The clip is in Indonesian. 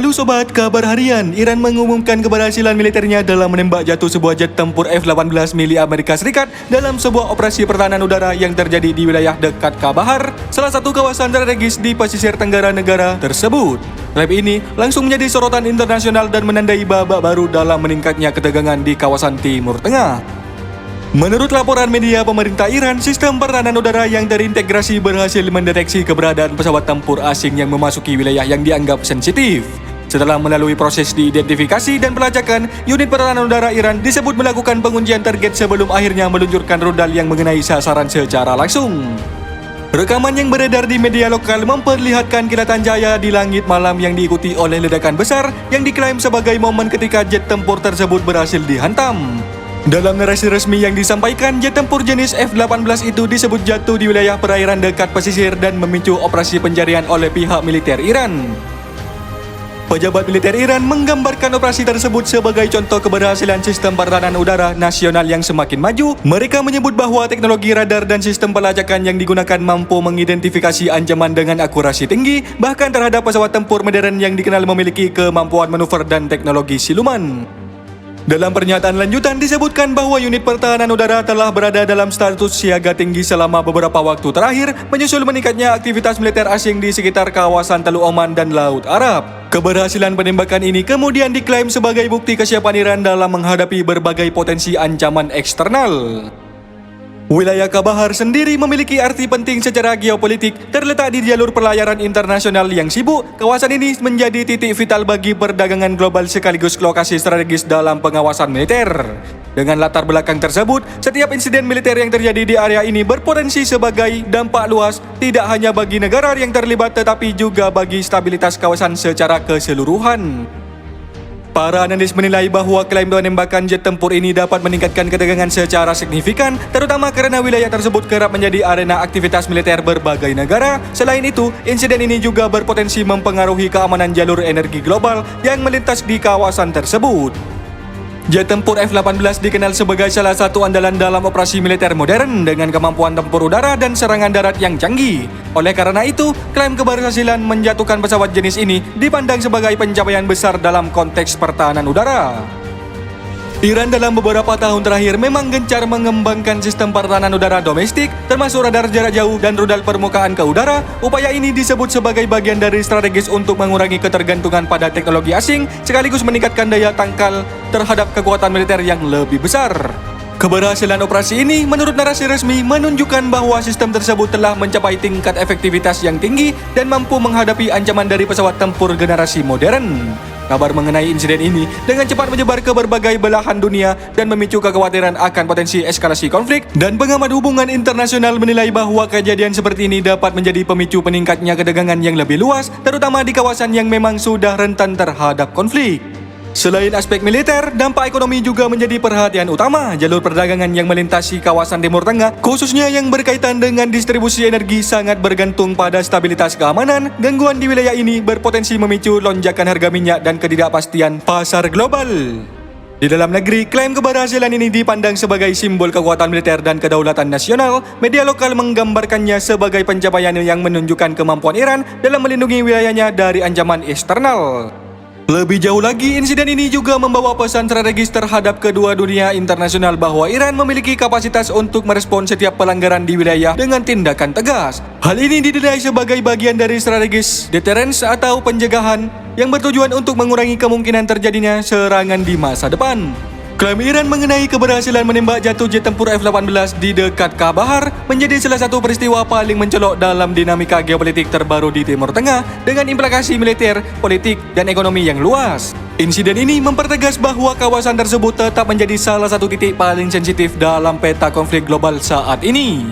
Halo Sobat, kabar harian. Iran mengumumkan keberhasilan militernya dalam menembak jatuh sebuah jet tempur F-18 milik Amerika Serikat dalam sebuah operasi pertahanan udara yang terjadi di wilayah dekat Kabahar, salah satu kawasan strategis di pesisir tenggara negara tersebut. Klaim ini langsung menjadi sorotan internasional dan menandai babak baru dalam meningkatnya ketegangan di kawasan Timur Tengah. Menurut laporan media pemerintah Iran, sistem pertahanan udara yang terintegrasi berhasil mendeteksi keberadaan pesawat tempur asing yang memasuki wilayah yang dianggap sensitif. Setelah melalui proses diidentifikasi dan pelacakan, unit pertahanan udara Iran disebut melakukan penguncian target sebelum akhirnya meluncurkan rudal yang mengenai sasaran secara langsung. Rekaman yang beredar di media lokal memperlihatkan kilatan cahaya di langit malam yang diikuti oleh ledakan besar yang diklaim sebagai momen ketika jet tempur tersebut berhasil dihantam. Dalam narasi resmi yang disampaikan, jet tempur jenis F-18 itu disebut jatuh di wilayah perairan dekat pesisir dan memicu operasi pencarian oleh pihak militer Iran. Pejabat militer Iran menggambarkan operasi tersebut sebagai contoh keberhasilan sistem pertahanan udara nasional yang semakin maju. Mereka menyebut bahwa teknologi radar dan sistem pelacakan yang digunakan mampu mengidentifikasi ancaman dengan akurasi tinggi, bahkan terhadap pesawat tempur modern yang dikenal memiliki kemampuan manuver dan teknologi siluman. Dalam pernyataan lanjutan disebutkan bahwa unit pertahanan udara telah berada dalam status siaga tinggi selama beberapa waktu terakhir menyusul meningkatnya aktivitas militer asing di sekitar kawasan Teluk Oman dan Laut Arab. Keberhasilan penembakan ini kemudian diklaim sebagai bukti kesiapan Iran dalam menghadapi berbagai potensi ancaman eksternal. Wilayah Kabahar sendiri memiliki arti penting secara geopolitik, terletak di jalur pelayaran internasional yang sibuk. Kawasan ini menjadi titik vital bagi perdagangan global sekaligus lokasi strategis dalam pengawasan militer. Dengan latar belakang tersebut, setiap insiden militer yang terjadi di area ini berpotensi sebagai dampak luas tidak hanya bagi negara yang terlibat tetapi juga bagi stabilitas kawasan secara keseluruhan. Para analis menilai bahwa klaim penembakan jet tempur ini dapat meningkatkan ketegangan secara signifikan, terutama karena wilayah tersebut kerap menjadi arena aktivitas militer berbagai negara. Selain itu, insiden ini juga berpotensi mempengaruhi keamanan jalur energi global yang melintas di kawasan tersebut. Jet tempur F-18 dikenal sebagai salah satu andalan dalam operasi militer modern dengan kemampuan tempur udara dan serangan darat yang canggih. Oleh karena itu, klaim keberhasilan menjatuhkan pesawat jenis ini dipandang sebagai pencapaian besar dalam konteks pertahanan udara. Iran dalam beberapa tahun terakhir memang gencar mengembangkan sistem pertahanan udara domestik, termasuk radar jarak jauh dan rudal permukaan ke udara. Upaya ini disebut sebagai bagian dari strategis untuk mengurangi ketergantungan pada teknologi asing, sekaligus meningkatkan daya tangkal terhadap kekuatan militer yang lebih besar. Keberhasilan operasi ini menurut narasi resmi menunjukkan bahwa sistem tersebut telah mencapai tingkat efektivitas yang tinggi dan mampu menghadapi ancaman dari pesawat tempur generasi modern. Kabar mengenai insiden ini dengan cepat menyebar ke berbagai belahan dunia dan memicu kekhawatiran akan potensi eskalasi konflik, dan pengamat hubungan internasional menilai bahwa kejadian seperti ini dapat menjadi pemicu peningkatnya ketegangan yang lebih luas, terutama di kawasan yang memang sudah rentan terhadap konflik. Selain aspek militer, dampak ekonomi juga menjadi perhatian utama. Jalur perdagangan yang melintasi kawasan Timur Tengah, khususnya yang berkaitan dengan distribusi energi, sangat bergantung pada stabilitas keamanan. Gangguan di wilayah ini berpotensi memicu lonjakan harga minyak dan ketidakpastian pasar global. Di dalam negeri, klaim keberhasilan ini dipandang sebagai simbol kekuatan militer dan kedaulatan nasional. Media lokal menggambarkannya sebagai pencapaian yang menunjukkan kemampuan Iran dalam melindungi wilayahnya dari ancaman eksternal. Lebih jauh lagi, insiden ini juga membawa pesan strategis terhadap kedua dunia internasional bahwa Iran memiliki kapasitas untuk merespons setiap pelanggaran di wilayah dengan tindakan tegas. Hal ini dinilai sebagai bagian dari strategis deterrence atau pencegahan yang bertujuan untuk mengurangi kemungkinan terjadinya serangan di masa depan. Klaim Iran mengenai keberhasilan menembak jatuh jet tempur F-18 di dekat Kabahar menjadi salah satu peristiwa paling mencolok dalam dinamika geopolitik terbaru di Timur Tengah dengan implikasi militer, politik, dan ekonomi yang luas. Insiden ini mempertegas bahwa kawasan tersebut tetap menjadi salah satu titik paling sensitif dalam peta konflik global saat ini.